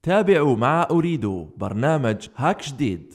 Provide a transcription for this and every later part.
تابعوا مع أريد برنامج هاك جديد.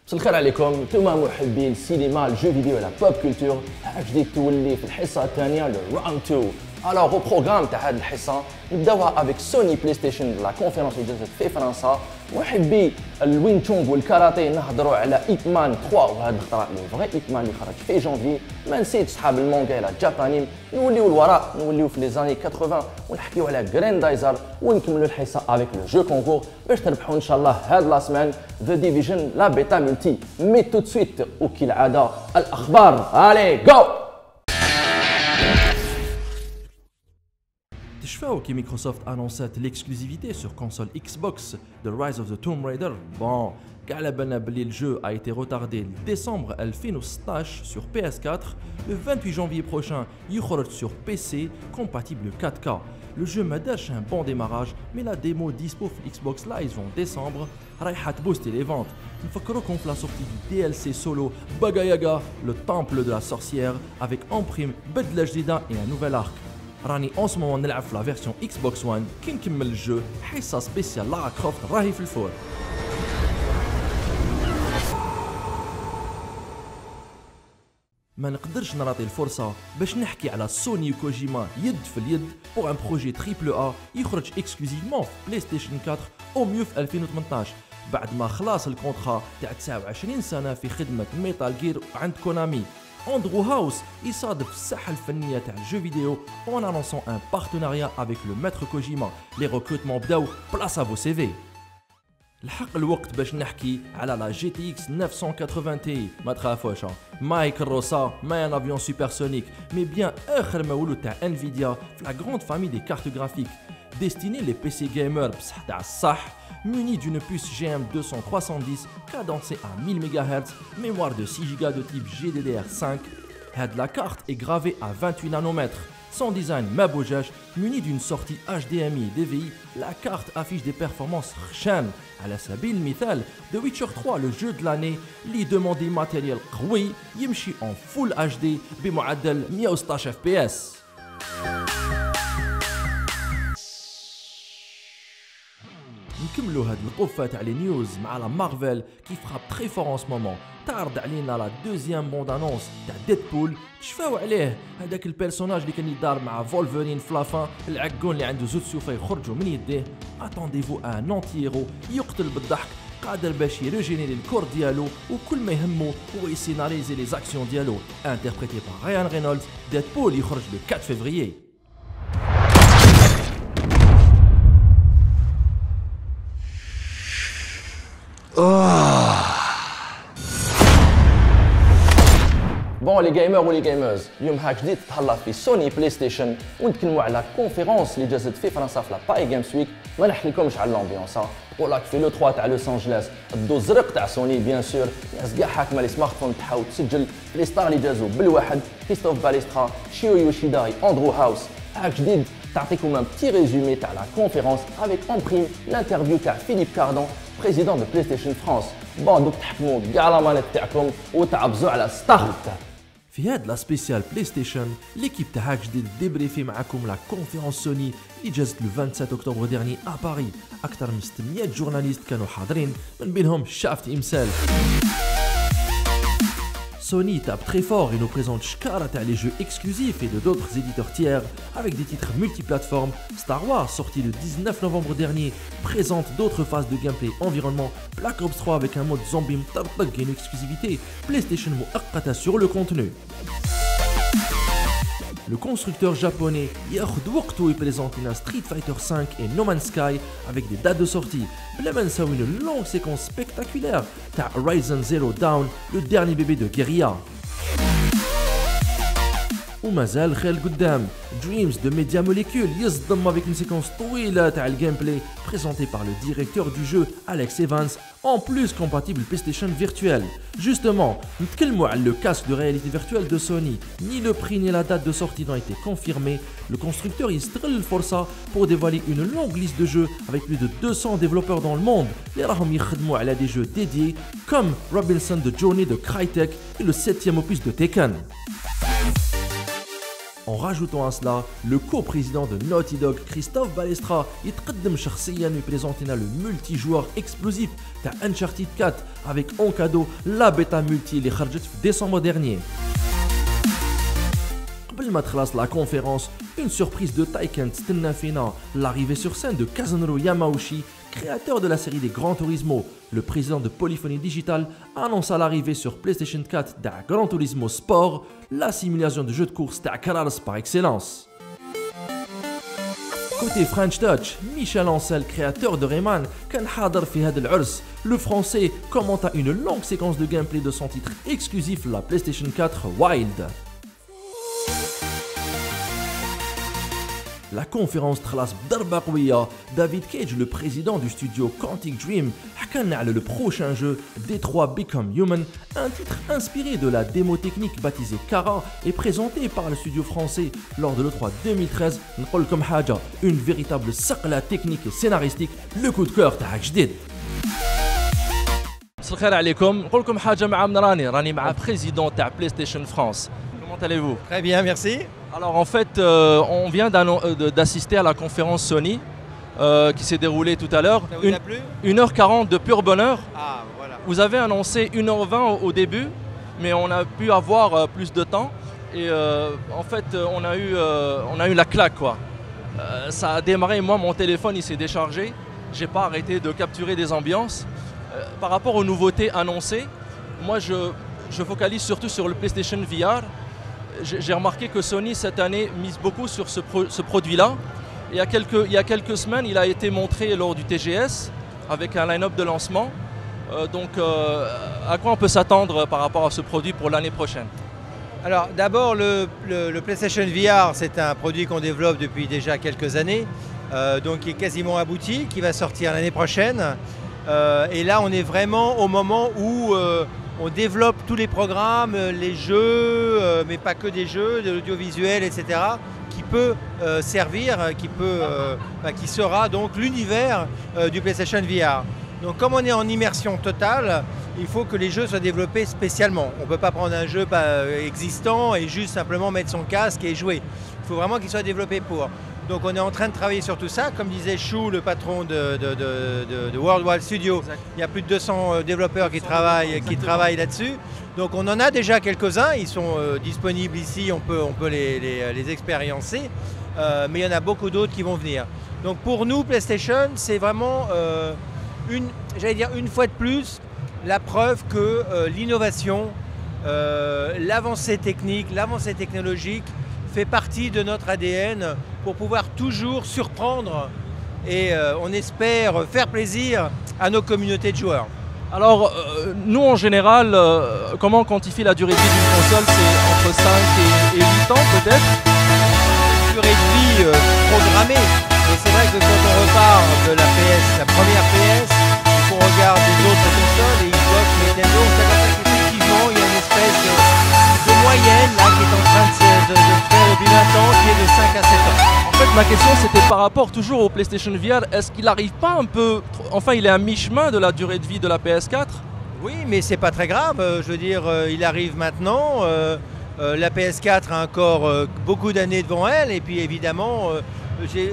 مساء الخير عليكم، انتم محبين السينما، الجو فيديو ولا بوب كولتور. جديد تولي في الحصه الثانيه للراوند 2. الوغ او بروغرام تاع هذه الحصه نبداوها افيك سوني بلاي ستيشن لا كونفيرونس اللي جازت في فرنسا. محبي الوين تشونغ والكاراتيه نهضروا على ايب مان 3 وهذا الخطره لو فغي ايب مان اللي خرج في جانفي. ما نسيتش صحاب المونغا على جابانيم. نوليو الوراء، نوليو في لي زاني 80 ونحكيو على جراندايزر ونكملوا الحصه افيك لو جو كونكور باش تربحوا ان شاء الله هاد لا سمان ذا ديفيجن لا بيتا ملتي. مي تو سويت وكالعاده الاخبار. الي جو. تشفاو كي مايكروسوفت انونسات l'exclusivité sur console Xbox de Rise of the Tomb Raider. Bon, كاع على بالنا بلي الجو a été retardé décembre 2016 sur PS4. Le 28 janvier prochain يخرج sur PC compatible 4K. Le jeu ما دارش un bon démarrage, mais la démo dispo في Xbox Live en décembre رايحة تبوستي les ventes. نفكروكم في la sortie du DLC solo Baba Yaga, le temple de la sorcière, avec en prime بدلة جديدة et un nouvel arc. راني en ce moment نلعب في la version Xbox One. كي نكمل الجو حصة سبيسيال لارا كروفت راهي في الفور. ما نقدرش نراطي الفرصة باش نحكي على سوني وكوجيما يد في اليد بور ان بروجي تريبل A يخرج اكسكلوزيفمون في بلاي ستيشن 4 او ميو في 2018 بعد ما خلاص الكونترا تاع 29 سنة في خدمة ميتال جير عند كونامي. اندرو هاوس يصادف الساحة الفنية تاع الجو فيديو en annonçant un partenariat avec le maître Kojima. Les recrutements بداو place à vos CV. الحق الوقت باش نحكي على لا جي تي اكس 980 تي. ما تخافوش، ماي كروسا ماي ان افيون سوبرسونيك، مي بيان اخر مولود تاع انفيديا في لا غروند فامي دي كارت غرافيك destiné les PC gamers بصح تاع الصح، muni d'une puce GM200-310 cadencée à 1000 MHz, mémoire de 6 Go de type GDDR5. La carte est gravée à 28 nanomètres. Son design ma bougeage, muni d'une sortie HDMI et DVI, la carte affiche des performances khchan. À la sabine mithal, The Witcher 3, le jeu de l'année, li demande des matériels قوي يمشي en full HD بمعدل 116 FPS. نكملوا هاد القفه تاع لي نيوز مع لا مارفل كي فراب تري فور ان سمومون. تعرض علينا لا دوزيام بوند انونس تاع ديدبول. تشفاو عليه هذاك البيرسوناج اللي كان يدار مع فولفرين فلافان العقون اللي عنده زوج سيوف يخرجوا من يديه. اتونديفو ان انتي هيرو يقتل بالضحك قادر باش يريجينيري الكور ديالو وكل ما يهمو هو يسيناريزي لي زاكسيون ديالو. انتربريتي بار رايان رينولدز. ديدبول يخرج لو 4 فيفريي. بون لي جيمر ولي جيمرز، اليوم هاك جديد تهلا في سوني بلاي ستيشن ونتكلموا على كونفيرونس اللي جازت في فرنسا في لا باي جيمز ويك. ما نحكي لكمش على الامبيونس، نقول لك في لو 3 تاع لوس انجلوس الضو الزرق تاع سوني بيان سور. الناس كاع حاكمه لي سمارت فون تاعها وتسجل لي ستار اللي جازوا بالواحد. كريستوف باليسترا، شيو يوشيداي، اندرو هاوس. هاك جديد تعطيكم ان بتي ريزومي تاع لا كونفيرونس افيك ان بريم الانترفيو تاع فيليب كاردون بريزيدون دو بلاي ستيشن فرانس. بون دوك تحكموا كاع لا مانيت تاعكم وتعبزوا على ستارت. في هاد لا سبيسيال بلاي ستيشن ليكيب تاع هاك جديد ديبريفي معاكم لا كونفيرونس سوني اللي جازت لو 27 اكتوبر ديرني ا باري. اكثر من 600 جورناليست كانوا حاضرين من بينهم شافت امسال. Sony tape très fort et nous présente shkara les jeux exclusifs et de d'autres éditeurs tiers avec des titres multiplateformes. Star Wars, sorti le 19 novembre dernier, présente d'autres phases de gameplay environnement. Black Ops 3 avec un mode zombie mtartag et une exclusivité PlayStation muaqqata sur le contenu. Le constructeur japonais Yakhud Waqtu présente une Street Fighter V et No Man's Sky avec des dates de sortie. Blamens a une longue séquence spectaculaire t'as Horizon Zero Dawn, le dernier bébé de Guerrilla. ومازال خير قدام Dreams de Media Molecule يصدم avec une séquence طويلة تاع le gameplay présenté par le directeur du jeu Alex Evans, en plus compatible PlayStation virtuelle. Justement, نتكلموا على le casque de réalité virtuelle de Sony. Ni le prix ni la date de sortie n'ont été confirmés. Le constructeur يستغل الفرصة pour dévoiler une longue liste de jeux avec plus de 200 développeurs dans le monde. Les راهم يخدموا على des jeux dédiés comme Robinson de Journey de Crytek et le 7e opus de Tekken. En rajoutant à cela, le co-président de Naughty Dog, Christophe Balestra, يتقدم شخصيا يبريزونتينا le multijoueur explosif تاع Uncharted 4 avec en cadeau la bêta multi اللي خرجت في décembre dernier. قبل ما تخلص la conférence, une surprise de taille كانت تستنى فينا, l'arrivée sur scène de Kazunori Yamauchi, créateur de la série des Gran Turismo. Le président de Polyphony Digital annonça l'arrivée sur PlayStation 4 de Gran Turismo Sport, la simulation de jeu de course de Cars par excellence. Côté French Touch, Michel Ancel, créateur de Rayman, كان حاضر في هذا العرس. Le français commenta une longue séquence de gameplay de son titre exclusif la PlayStation 4 Wild. La conférence تخلص بضربة قوية. David Cage, le président du studio Quantic Dream, حكالنا على le prochain jeu Detroit Become Human, un titre inspiré de la démo technique baptisée Kara et présenté par le studio français lors de l'E3 2013. نقول لكم حاجة, une véritable صقلة technique et scénaristique, le coup de cœur تاعك جديد. مساء الخير عليكم. نقول لكم حاجة مع راني مع président تاع PlayStation France. Comment allez-vous? Très bien, merci. Alors en fait, on vient d'assister à la conférence Sony qui s'est déroulée tout à l'heure. 1h40 de pur bonheur. Ah, voilà. Vous avez annoncé 1h20 au début, mais on a pu avoir plus de temps. Et en fait, on a eu la claque, quoi. Ça a démarré, moi mon téléphone il s'est déchargé. J'ai pas arrêté de capturer des ambiances. Par rapport aux nouveautés annoncées, moi je focalise surtout sur le PlayStation VR. J'ai remarqué que Sony cette année mise beaucoup sur ce produit-là. Il y a quelques semaines, il a été montré lors du TGS avec un line-up de lancement. Donc à quoi on peut s'attendre par rapport à ce produit pour l'année prochaine? Alors d'abord, le PlayStation VR, c'est un produit qu'on développe depuis déjà quelques années, donc qui est quasiment abouti, qui va sortir l'année prochaine. Et là, on est vraiment au moment où on développe tous les programmes, les jeux, mais pas que des jeux, de l'audiovisuel, etc., qui peut servir, qui sera donc l'univers du PlayStation VR. Donc comme on est en immersion totale, il faut que les jeux soient développés spécialement. On ne peut pas prendre un jeu existant et juste simplement mettre son casque et jouer. Il faut vraiment qu'il soit développé pour. Donc on est en train de travailler sur tout ça. Comme disait Chou, le patron de World Wide Studio, exact. Il y a plus de 200 développeurs qui travaillent là-dessus. Donc on en a déjà quelques-uns, ils sont disponibles ici, on peut les expériencer. Mais il y en a beaucoup d'autres qui vont venir. Donc pour nous, PlayStation, c'est vraiment une fois de plus, la preuve que l'innovation, l'avancée technique, l'avancée technologique fait partie de notre ADN pour pouvoir toujours surprendre et on espère faire plaisir à nos communautés de joueurs. Alors, nous en général, comment on quantifie la durée de vie d'une console? C'est entre 5 et 8 ans peut-être? Durée de vie programmée, mais c'est vrai que quand on repart de la PS, la première PS, et qu'on regarde les autres consoles, et Xbox, Nintendo, on s'aperçoit qu'effectivement il y a une espèce de moyenne là, qui est en train de se faire depuis 20 ans, qui est de 5 à 7 ans. En fait, ma question c'était par rapport toujours au PlayStation VR, est-ce qu'il n'arrive pas un peu, enfin il est à mi-chemin de la durée de vie de la PS4? Oui, mais c'est pas très grave, je veux dire, il arrive maintenant, la PS4 a encore beaucoup d'années devant elle, et puis évidemment,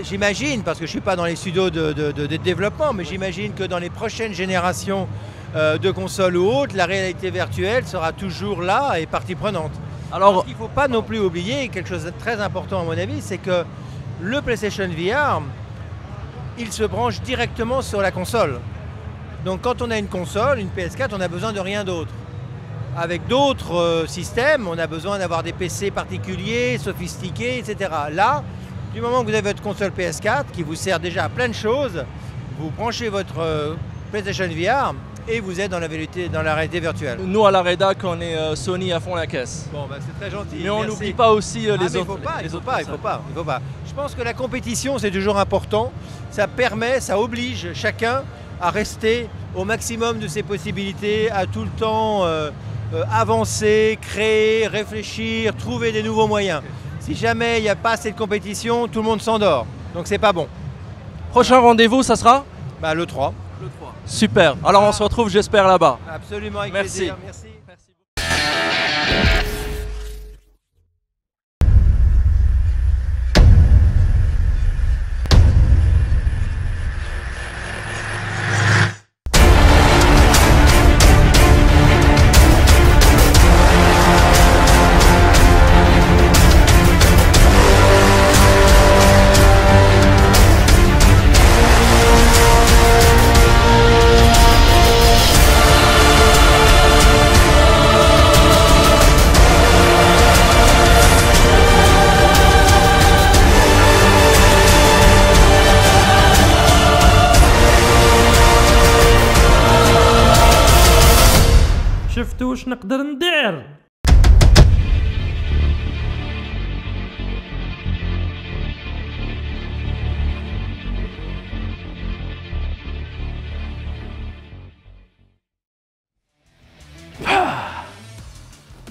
j'imagine, parce que je ne suis pas dans les studios de développement, mais j'imagine que dans les prochaines générations de console ou autre, la réalité virtuelle sera toujours là et partie prenante. Alors, il ne faut pas non plus oublier quelque chose de très important à mon avis, c'est que le PlayStation VR, il se branche directement sur la console. Donc quand on a une console, une PS4, on a besoin de rien d'autre. Avec d'autres systèmes, on a besoin d'avoir des PC particuliers, sophistiqués, etc. Là, du moment que vous avez votre console PS4 qui vous sert déjà à plein de choses, vous branchez votre PlayStation VR et vous êtes dans la réalité virtuelle. Nous à la rédac, on est Sony à fond la caisse. Bon, bah, c'est très gentil. Mais on n'oublie pas aussi les autres. Il faut pas. Je pense que la compétition, c'est toujours important. Ça permet, ça oblige chacun à rester au maximum de ses possibilités, à tout le temps avancer, créer, réfléchir, trouver des nouveaux moyens. Si jamais il n'y a pas assez de compétition, tout le monde s'endort. Donc c'est pas bon. Prochain rendez-vous, ça sera le 3. Le 3. Super. Alors on se retrouve, j'espère, là-bas. Absolument, avec Merci. plaisir. Merci. شفتوا واش نقدر ندير.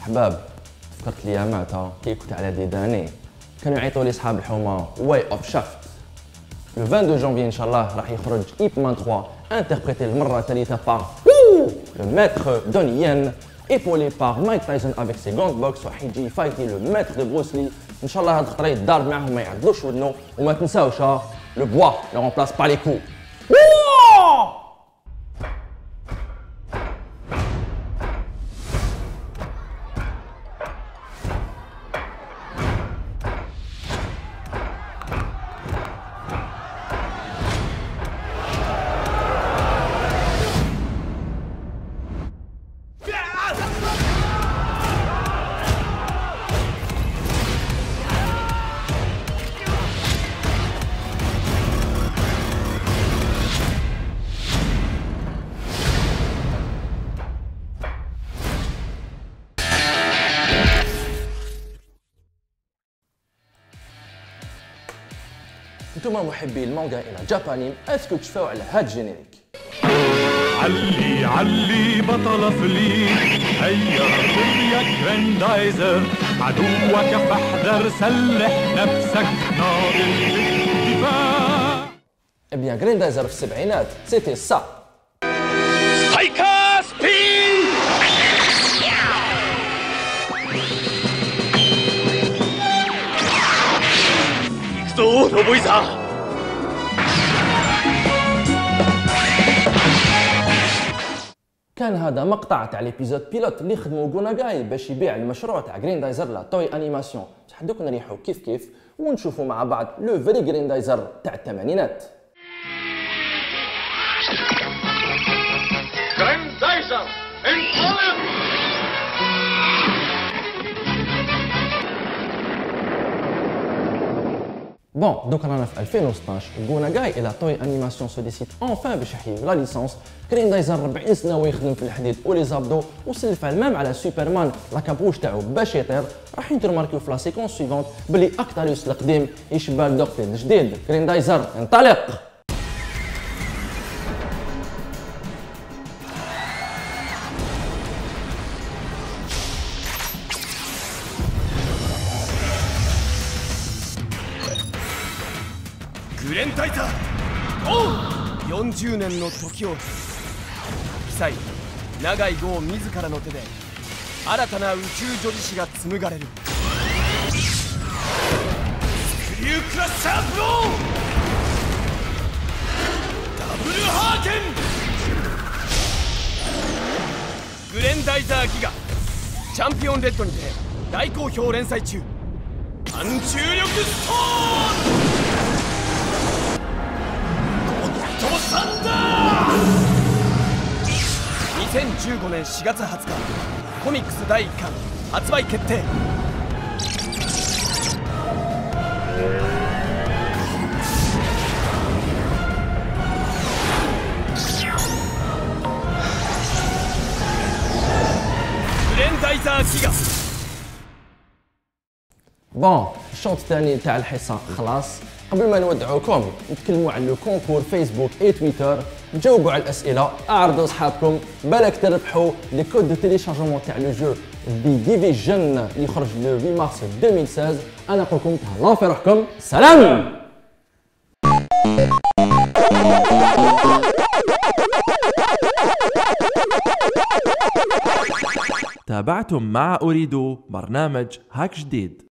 احباب فكرت الايامات كي كنت على ديداني كانوا يعيطوا لي صحاب الحومه واي اوف شافت. لو 22 جانفي ان شاء الله راح يخرج ايب مان 3 انتربريتي للمره الثالثه بار le maître Donnie Yen, épaulé par Mike Tyson avec ses gants de boxe, راح يجي يفايتي le maître de Bruce Lee. ان شاء الله هاد الخطره يتضارب معاهم ما يعدلوش ودنو وما تنساوش le bois ne remplace pas les coups. انتم محبي المانجا الى جابانيم اسكو تشفاو على هاد الجينيريك. علي علي بطل فليك هيا خذ يا جراندايزر عدوك فاحذر سلح نفسك ناضل للدفاع. Eh bien, Grandizer في السبعينات c'était ça. سبايكر سبين يكسو نوبويزا. كان هذا مقطع تاع ليبيزود بيلوت اللي خدمو غوناغاي باش يبيع المشروع تاع جريندايزر لا توي انيماسيون. بصح دوك نريحو كيف ونشوفوا مع بعض لو فري جريندايزر تاع الثمانينات. جريندايزر انطلق. بون دوك رانا في 2016 غوناغاي الى توي انيماسيون سو ديسيد انفان باش يحيي لا ليسونس. جريندايزر 40 سنه ويخدم في الحديد ولي زابدو وسلف المام على سوبرمان لا كابوش تاعو باش يطير. راح ترماركيو في لا سيكونس سويفونت بلي اكتاريوس القديم يشبه الدكتور الجديد. جريندايزر انطلق.グレンタイザー40年の時を記載永井豪自らの手で新たな宇宙女子誌が紡がれる。スクリュークラッシャーブローダブルハーケンザーギガチャンピオンレッドにて大好評連載中反重力ストーンゴッドサンダー2015年4月20日コミックス第1巻発売決定بون الشوط الثاني تاع الحصه خلاص قبل ما نودعوكم نتكلموا على لو كونكور فيسبوك اي تويتر نجاوبوا على الاسئله اعرضوا اصحابكم بالك تربحوا لي كود دو تيليشارجمون تاع لو جو دي ديفيجن اللي يخرج لو 8 مارس 2016 انا نقول لكم تهلاو في روحكم سلام. تابعتم مع أريد برنامج هاك جديد.